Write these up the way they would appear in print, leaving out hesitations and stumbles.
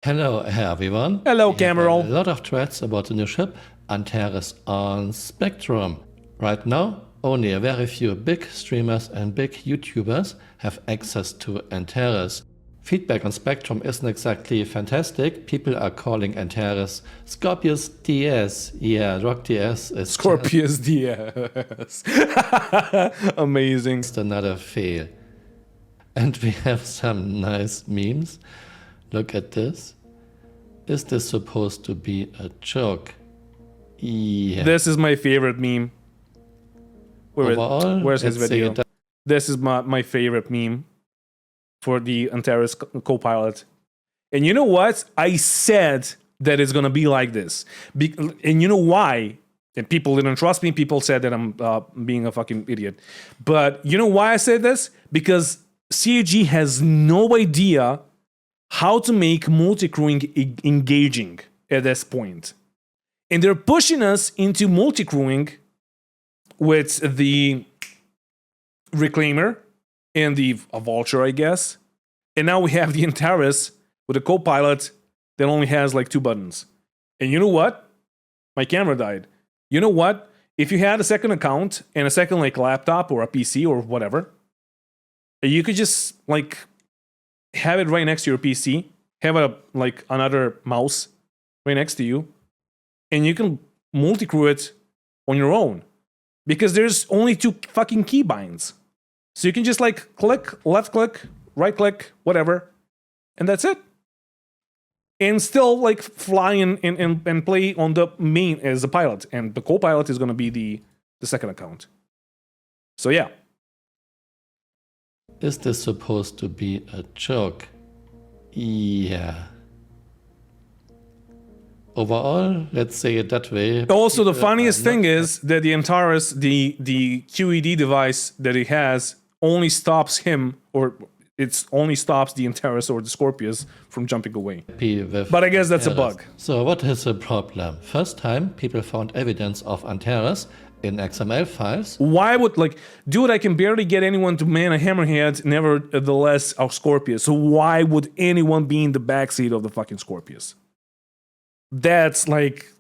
Hello everyone. Hello, We have Cameron. a lot of threads about the new ship Antares on Spectrum. Right now, only a very few big streamers and big YouTubers have access to Antares. Feedback on Spectrum isn't exactly fantastic. People are calling Antares Scorpius DS. Yeah, Rock DS is Scorpius DS. Amazing. just another fail. And we have some nice memes. Look at this. Is this supposed to be a joke? Yeah. This is my favorite meme. Overall, Where's his let's say video? This is my favorite meme for the Antares Copilot. And you know what? I said that it's gonna be like this. And you know why? And people didn't trust me. People said that I'm being a fucking idiot. But you know why I said this? Because CAG has no idea how to make multi-crewing engaging at this point. And they're pushing us into multi-crewing with the Reclaimer and the Vulture, I guess. And now we have the Antares with a Copilot that only has like 2 buttons. And you know what? My camera died. You know what? If you had a second account and a second like laptop or a PC or whatever, you could just like have it right next to your PC, have a like another mouse right next to you, and you can multi-crew it on your own. Because there's only 2 fucking keybinds. So you can just like click, left click, right click, whatever, and that's it. And still like fly and play on the main as a pilot. And the co-pilot is gonna be the second account. So yeah. Is this supposed to be a joke? Yeah. Overall, let's say it that way. Also, the people funniest are thing not is that the Antares, the QED device that he has, only stops him, or it only stops the Antares or the Scorpius from jumping away. happy with But I guess that's a Antares. bug. So what is the problem? First time, people found evidence of Antares in XML files. Why would, like, dude, I can barely get anyone to man a hammerhead, nevertheless, a Scorpius. So why would anyone be in the backseat of the fucking Scorpius? That's like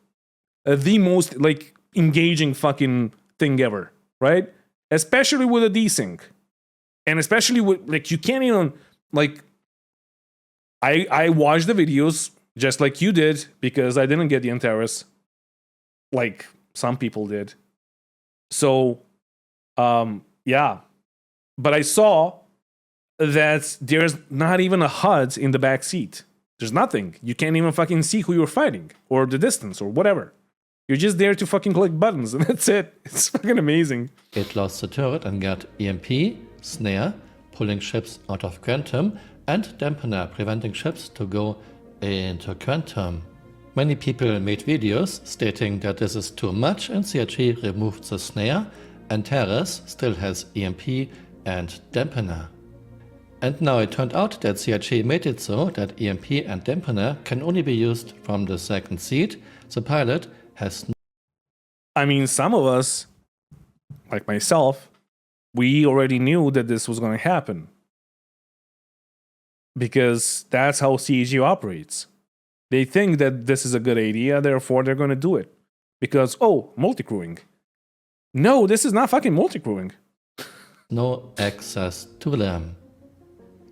the most like engaging fucking thing ever, right? Especially with a desync. And especially with, like, you can't even, like, I watched the videos just like you did because I didn't get the Antares like some people did. So, yeah. But I saw that there's not even a HUD in the back seat. There's nothing. You can't even fucking see who you're fighting or the distance or whatever. You're just there to fucking click buttons and that's it. It's fucking amazing. It lost the turret and got EMP, snare, pulling ships out of quantum, and dampener, preventing ships to go into quantum. Many people made videos stating that this is too much and CRG removed the snare. Antares still has EMP and dampener. And now it turned out that CRG made it so that EMP and dampener can only be used from the second seat. The pilot has I mean, some of us, like myself, we already knew that this was going to happen. Because that's how CAG operates. They think that this is a good idea, therefore they're going to do it. Because, oh, multi-crewing. No, this is not fucking multi-crewing. no access to them.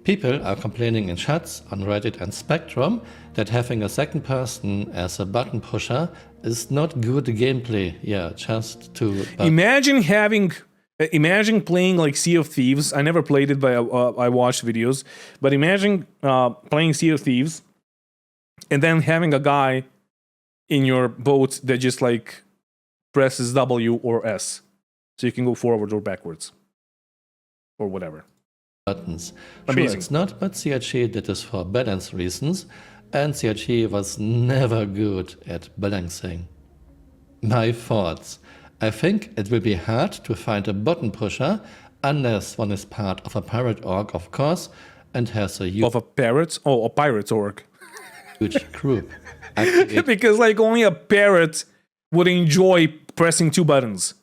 People are complaining in chats on Reddit and Spectrum that having a second person as a button pusher is not good gameplay. Yeah, just to... Imagine playing like Sea of Thieves. I never played it, but I watched videos. But imagine playing Sea of Thieves and then having a guy in your boat that just like presses W or S. So you can go forward or backwards. Or whatever. buttons. Amazing. Sure, it's not, but CRG did this for balance reasons, and CRG was never good at balancing. My thoughts. I think it will be hard to find a button pusher unless one is part of a pirate org, of course, and has a Of a parrot? Oh, a pirate's org. huge group. Because like only a parrot would enjoy pressing 2 buttons.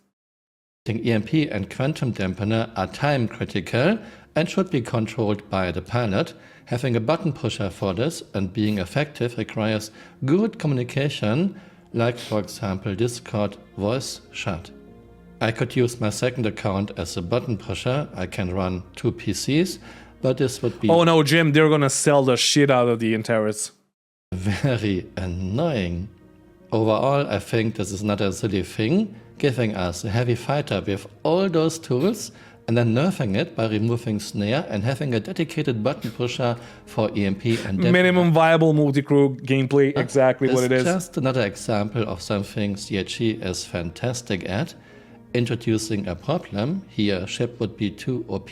EMP and quantum dampener are time critical, and should be controlled by the pilot. Having a button pusher for this and being effective requires good communication, like for example Discord voice chat. I could use my second account as a button pusher. I can run 2 PCs, but this would be Oh no, Jim, they're gonna sell the shit out of the Antares. very annoying. Overall, I think this is not a silly thing, giving us a heavy fighter with all those tools and then nerfing it by removing snare and having a dedicated button pusher for EMP and dampener. Minimum viable multi-crew gameplay, exactly what it is. It's just another example of something CHE is fantastic at, introducing a problem. Here a ship would be too OP,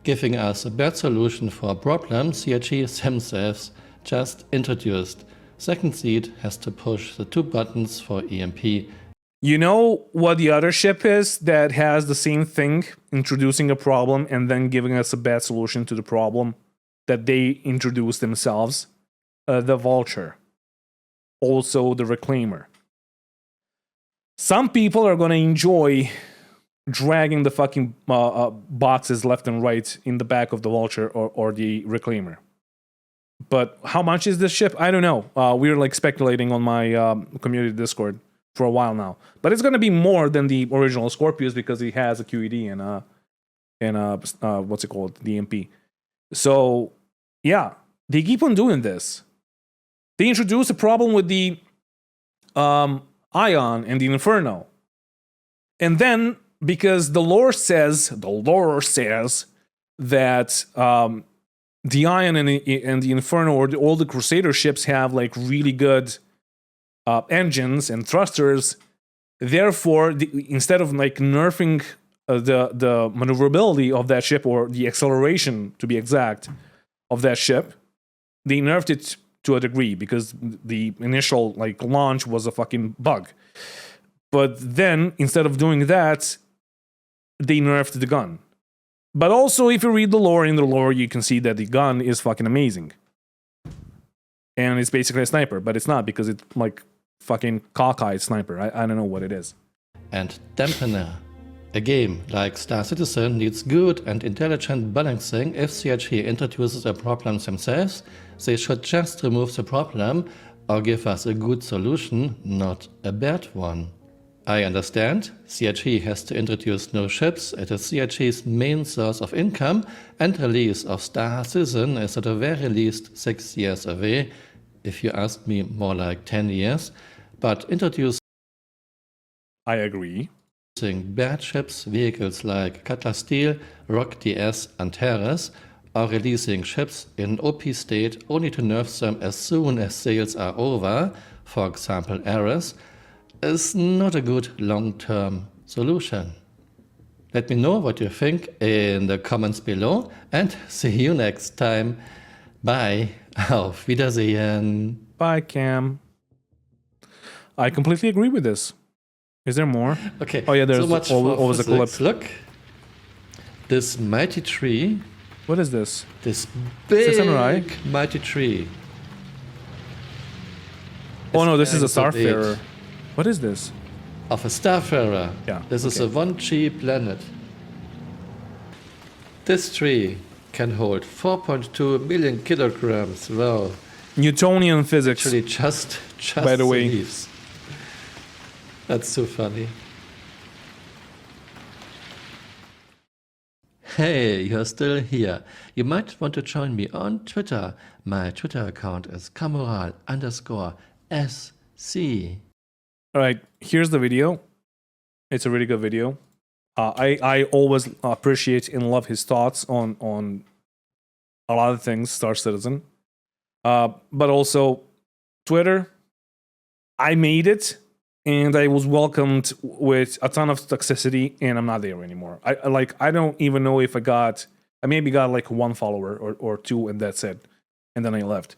giving us a bad solution for a problem CHE themselves just introduced. Second seed has to push the 2 buttons for EMP. You know what the other ship is that has the same thing, introducing a problem and then giving us a bad solution to the problem that they introduced themselves? The Vulture. Also the Reclaimer. Some people are going to enjoy dragging the fucking boxes left and right in the back of the Vulture or the Reclaimer. But how much is this ship? I don't know. We're like speculating on my community Discord for a while now. But it's going to be more than the original Scorpius because it has a QED and what's it called? The MP. So, yeah, they keep on doing this. They introduced a problem with the Ion and the Inferno. And then, because the lore says that the Ion and the Inferno or all the Crusader ships have like really good engines and thrusters. Therefore, instead of like nerfing the maneuverability of that ship or the acceleration, to be exact, of that ship, they nerfed it to a degree because the initial like launch was a fucking bug. But then instead of doing that, they nerfed the gun. But also, if you read the lore, in the lore, you can see that the gun is fucking amazing. And it's basically a sniper, but it's not because it's like fucking cockeyed sniper. I don't know what it is. And dampener. A game like Star Citizen needs good and intelligent balancing. If CHE introduces a problem themselves, they should just remove the problem or give us a good solution, not a bad one. I understand, CHE has to introduce new ships, it is CHE's main source of income, and release of Star Citizen is at the very least 6 years away, if you ask me more like 10 years, but introducing I agree. bad ships, vehicles like Cutlass Steel, Rock DS, Antares, or releasing ships in OP state only to nerf them as soon as sales are over, for example Ares, is not a good long-term solution. Let me know what you think in the comments below and see you next time. Bye. Auf Wiedersehen. Bye, Cam. I completely agree with this. Is there more? Okay. Oh yeah, there's so much always for a clip. physics. Look. This mighty tree. What is this? This Samurai? big mighty tree. Oh no, this is a It's kind of Starfarer. big. What is this? Of a Starfarer. Yeah, This is okay. a 1G planet. This tree can hold 4.2 million kilograms. Wow. Newtonian physics. Actually, just By the way. leaves. That's so funny. Hey, you're still here. You might want to join me on Twitter. My Twitter account is Camoral_SC. All right, here's the video. It's a really good video. I always appreciate and love his thoughts on a lot of things, Star Citizen. But also Twitter. I made it, and I was welcomed with a ton of toxicity, and I'm not there anymore. I don't even know if I maybe got like 1 follower or 2, and that's it. And then I left.